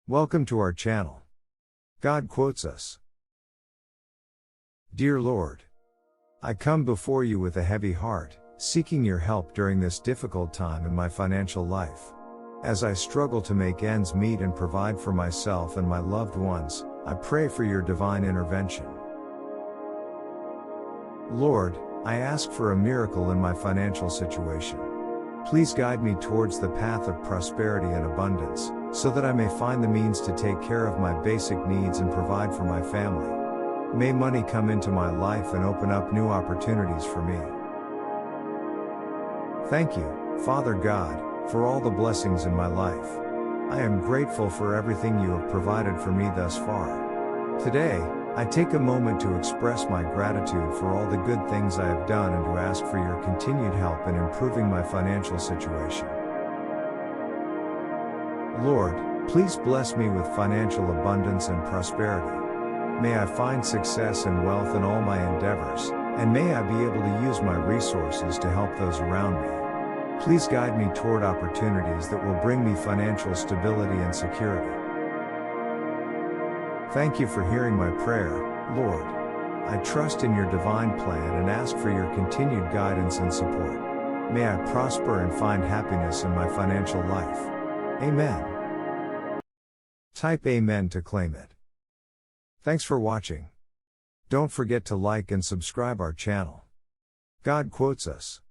Welcome to our channel. God quotes us. Dear Lord, I come before you with a heavy heart, seeking your help during this difficult time in my financial life. As I struggle to make ends meet and provide for myself and my loved ones, I pray for your divine intervention. Lord, I ask for a miracle in my financial situation. Please guide me towards the path of prosperity and abundance, so that I may find the means to take care of my basic needs and provide for my family. May money come into my life and open up new opportunities for me. Thank you, Father God, for all the blessings in my life. I am grateful for everything you have provided for me thus far. Today, I take a moment to express my gratitude for all the good things I have done and to ask for your continued help in improving my financial situation. Lord, please bless me with financial abundance and prosperity. May I find success and wealth in all my endeavors, and may I be able to use my resources to help those around me. Please guide me toward opportunities that will bring me financial stability and security. Thank you for hearing my prayer, Lord. I trust in your divine plan and ask for your continued guidance and support. May I prosper and find happiness in my financial life. Amen. Type Amen to claim it. Thanks for watching. Don't forget to like and subscribe our channel. God quotes us.